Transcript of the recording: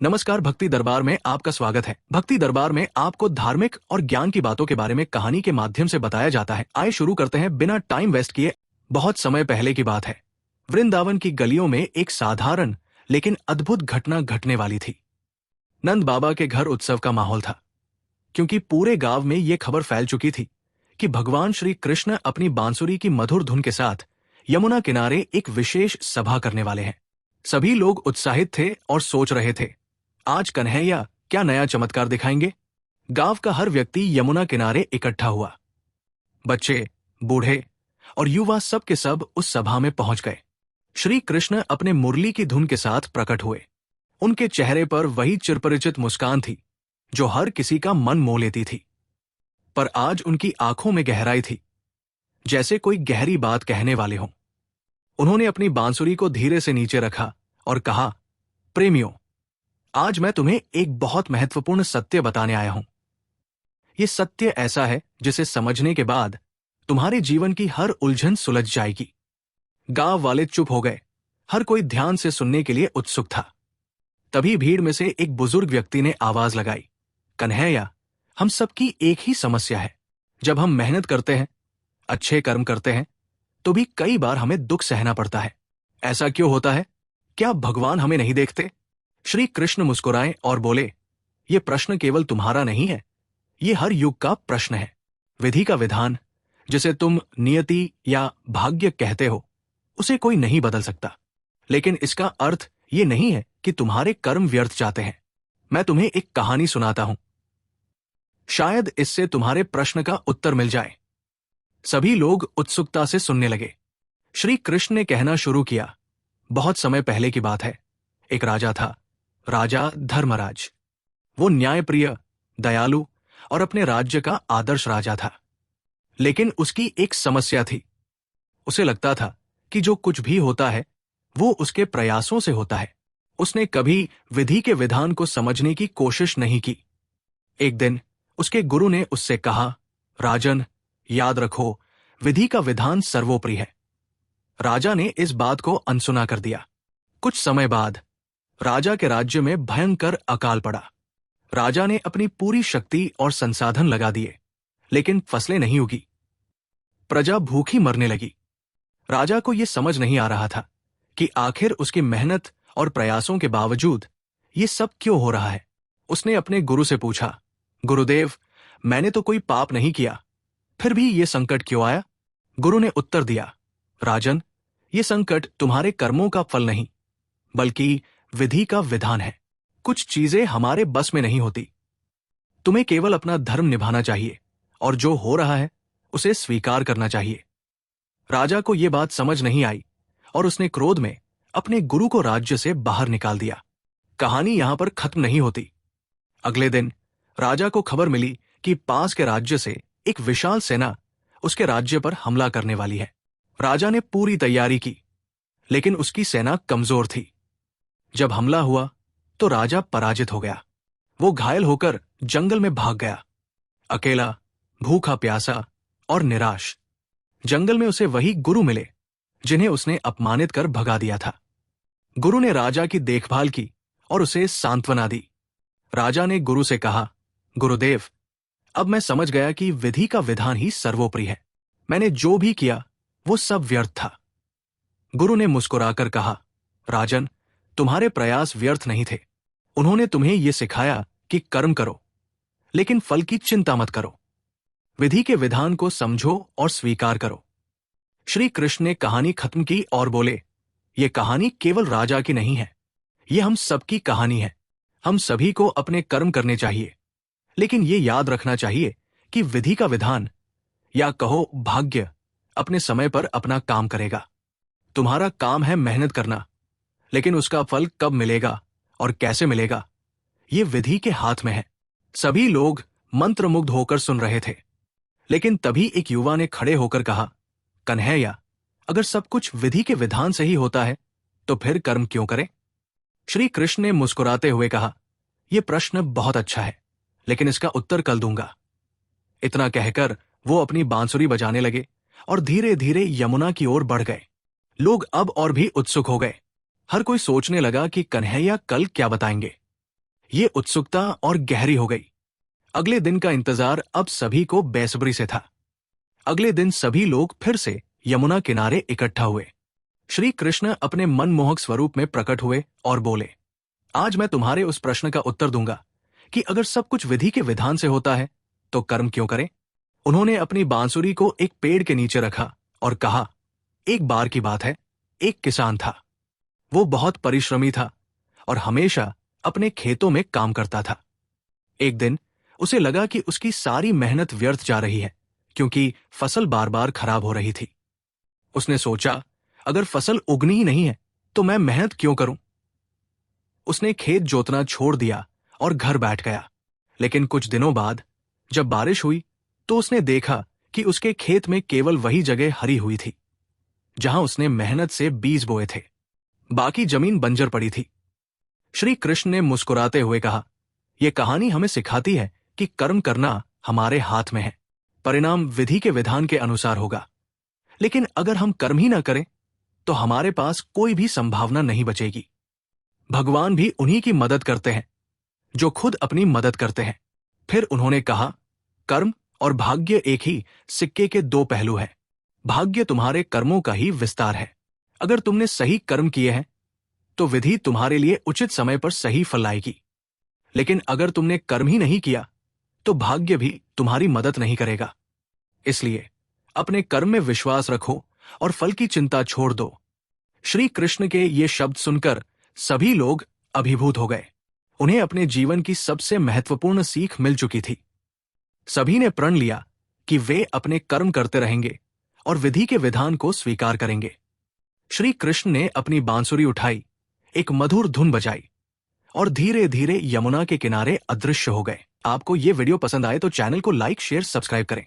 नमस्कार। भक्ति दरबार में आपका स्वागत है। भक्ति दरबार में आपको धार्मिक और ज्ञान की बातों के बारे में कहानी के माध्यम से बताया जाता है। आइए शुरू करते हैं बिना टाइम वेस्ट किए। बहुत समय पहले की बात है। वृंदावन की गलियों में एक साधारण लेकिन अद्भुत घटना घटने वाली थी। नंद बाबा के घर उत्सव का माहौल था, क्योंकि पूरे गांव में ये खबर फैल चुकी थी कि भगवान श्री कृष्ण अपनी बांसुरी की मधुर धुन के साथ यमुना किनारे एक विशेष सभा करने वाले हैं। सभी लोग उत्साहित थे और सोच रहे थे, आज कन्हैया क्या नया चमत्कार दिखाएंगे। गांव का हर व्यक्ति यमुना किनारे इकट्ठा हुआ। बच्चे, बूढ़े और युवा सब के सब उस सभा में पहुंच गए। श्री कृष्ण अपने मुरली की धुन के साथ प्रकट हुए। उनके चेहरे पर वही चिरपरिचित मुस्कान थी जो हर किसी का मन मोह लेती थी, पर आज उनकी आंखों में गहराई थी, जैसे कोई गहरी बात कहने वाले हों। उन्होंने अपनी बांसुरी को धीरे से नीचे रखा और कहा, प्रेमियों, आज मैं तुम्हें एक बहुत महत्वपूर्ण सत्य बताने आया हूं। यह सत्य ऐसा है जिसे समझने के बाद तुम्हारे जीवन की हर उलझन सुलझ जाएगी। गांव वाले चुप हो गए। हर कोई ध्यान से सुनने के लिए उत्सुक था। तभी भीड़ में से एक बुजुर्ग व्यक्ति ने आवाज लगाई, कन्हैया, हम सबकी एक ही समस्या है। जब हम मेहनत करते हैं, अच्छे कर्म करते हैं, तो भी कई बार हमें दुख सहना पड़ता है। ऐसा क्यों होता है? क्या भगवान हमें नहीं देखते? श्री कृष्ण मुस्कुराए और बोले, ये प्रश्न केवल तुम्हारा नहीं है, ये हर युग का प्रश्न है। विधि का विधान, जिसे तुम नियति या भाग्य कहते हो, उसे कोई नहीं बदल सकता। लेकिन इसका अर्थ ये नहीं है कि तुम्हारे कर्म व्यर्थ जाते हैं। मैं तुम्हें एक कहानी सुनाता हूं, शायद इससे तुम्हारे प्रश्न का उत्तर मिल जाए। सभी लोग उत्सुकता से सुनने लगे। श्री कृष्ण ने कहना शुरू किया, बहुत समय पहले की बात है। एक राजा था, राजा धर्मराज। वो न्यायप्रिय, दयालु और अपने राज्य का आदर्श राजा था। लेकिन उसकी एक समस्या थी। उसे लगता था कि जो कुछ भी होता है वो उसके प्रयासों से होता है। उसने कभी विधि के विधान को समझने की कोशिश नहीं की। एक दिन उसके गुरु ने उससे कहा, राजन, याद रखो, विधि का विधान सर्वोपरि है। राजा ने इस बात को अनसुना कर दिया। कुछ समय बाद राजा के राज्य में भयंकर अकाल पड़ा। राजा ने अपनी पूरी शक्ति और संसाधन लगा दिए, लेकिन फसलें नहीं उगी। प्रजा भूखी मरने लगी। राजा को यह समझ नहीं आ रहा था कि आखिर उसकी मेहनत और प्रयासों के बावजूद ये सब क्यों हो रहा है। उसने अपने गुरु से पूछा, गुरुदेव, मैंने तो कोई पाप नहीं किया, फिर भी ये संकट क्यों आया? गुरु ने उत्तर दिया, राजन, ये संकट तुम्हारे कर्मों का फल नहीं, बल्कि विधि का विधान है। कुछ चीजें हमारे बस में नहीं होती। तुम्हें केवल अपना धर्म निभाना चाहिए और जो हो रहा है उसे स्वीकार करना चाहिए। राजा को यह बात समझ नहीं आई और उसने क्रोध में अपने गुरु को राज्य से बाहर निकाल दिया। कहानी यहां पर खत्म नहीं होती। अगले दिन राजा को खबर मिली कि पास के राज्य से एक विशाल सेना उसके राज्य पर हमला करने वाली है। राजा ने पूरी तैयारी की, लेकिन उसकी सेना कमजोर थी। जब हमला हुआ तो राजा पराजित हो गया। वो घायल होकर जंगल में भाग गया, अकेला, भूखा प्यासा और निराश। जंगल में उसे वही गुरु मिले जिन्हें उसने अपमानित कर भगा दिया था। गुरु ने राजा की देखभाल की और उसे सांत्वना दी। राजा ने गुरु से कहा, गुरुदेव, अब मैं समझ गया कि विधि का विधान ही सर्वोपरि है। मैंने जो भी किया वो सब व्यर्थ था। गुरु ने मुस्कुराकर कहा, राजन, तुम्हारे प्रयास व्यर्थ नहीं थे। उन्होंने तुम्हें यह सिखाया कि कर्म करो, लेकिन फल की चिंता मत करो। विधि के विधान को समझो और स्वीकार करो। श्री कृष्ण ने कहानी खत्म की और बोले, यह कहानी केवल राजा की नहीं है, यह हम सबकी कहानी है। हम सभी को अपने कर्म करने चाहिए, लेकिन यह याद रखना चाहिए कि विधि का विधान, या कहो भाग्य, अपने समय पर अपना काम करेगा। तुम्हारा काम है मेहनत करना, लेकिन उसका फल कब मिलेगा और कैसे मिलेगा, ये विधि के हाथ में है। सभी लोग मंत्रमुग्ध होकर सुन रहे थे, लेकिन तभी एक युवा ने खड़े होकर कहा, कन्हैया, अगर सब कुछ विधि के विधान से ही होता है तो फिर कर्म क्यों करें? श्री कृष्ण ने मुस्कुराते हुए कहा, यह प्रश्न बहुत अच्छा है, लेकिन इसका उत्तर कल दूंगा। इतना कहकर वो अपनी बांसुरी बजाने लगे और धीरे धीरे यमुना की ओर बढ़ गए। लोग अब और भी उत्सुक हो गए। हर कोई सोचने लगा कि कन्हैया कल क्या बताएंगे। ये उत्सुकता और गहरी हो गई। अगले दिन का इंतजार अब सभी को बेसब्री से था। अगले दिन सभी लोग फिर से यमुना किनारे इकट्ठा हुए। श्री कृष्ण अपने मनमोहक स्वरूप में प्रकट हुए और बोले, आज मैं तुम्हारे उस प्रश्न का उत्तर दूंगा कि अगर सब कुछ विधि के विधान से होता है तो कर्म क्यों करें। उन्होंने अपनी बांसुरी को एक पेड़ के नीचे रखा और कहा, एक बार की बात है, एक किसान था। वो बहुत परिश्रमी था और हमेशा अपने खेतों में काम करता था। एक दिन उसे लगा कि उसकी सारी मेहनत व्यर्थ जा रही है, क्योंकि फसल बार बार खराब हो रही थी। उसने सोचा, अगर फसल उगनी ही नहीं है तो मैं मेहनत क्यों करूं। उसने खेत जोतना छोड़ दिया और घर बैठ गया। लेकिन कुछ दिनों बाद जब बारिश हुई तो उसने देखा कि उसके खेत में केवल वही जगह हरी हुई थी जहां उसने मेहनत से बीज बोए थे। बाकी जमीन बंजर पड़ी थी। श्री कृष्ण ने मुस्कुराते हुए कहा, यह कहानी हमें सिखाती है कि कर्म करना हमारे हाथ में है, परिणाम विधि के विधान के अनुसार होगा। लेकिन अगर हम कर्म ही ना करें तो हमारे पास कोई भी संभावना नहीं बचेगी। भगवान भी उन्हीं की मदद करते हैं जो खुद अपनी मदद करते हैं। फिर उन्होंने कहा, कर्म और भाग्य एक ही सिक्के के दो पहलू हैं। भाग्य तुम्हारे कर्मों का ही विस्तार है। अगर तुमने सही कर्म किए हैं तो विधि तुम्हारे लिए उचित समय पर सही फल लाएगी। लेकिन अगर तुमने कर्म ही नहीं किया तो भाग्य भी तुम्हारी मदद नहीं करेगा। इसलिए अपने कर्म में विश्वास रखो और फल की चिंता छोड़ दो। श्री कृष्ण के ये शब्द सुनकर सभी लोग अभिभूत हो गए। उन्हें अपने जीवन की सबसे महत्वपूर्ण सीख मिल चुकी थी। सभी ने प्रण लिया कि वे अपने कर्म करते रहेंगे और विधि के विधान को स्वीकार करेंगे। श्री कृष्ण ने अपनी बांसुरी उठाई, एक मधुर धुन बजाई और धीरे धीरे यमुना के किनारे अदृश्य हो गए। आपको ये वीडियो पसंद आए तो चैनल को लाइक, शेयर, सब्सक्राइब करें।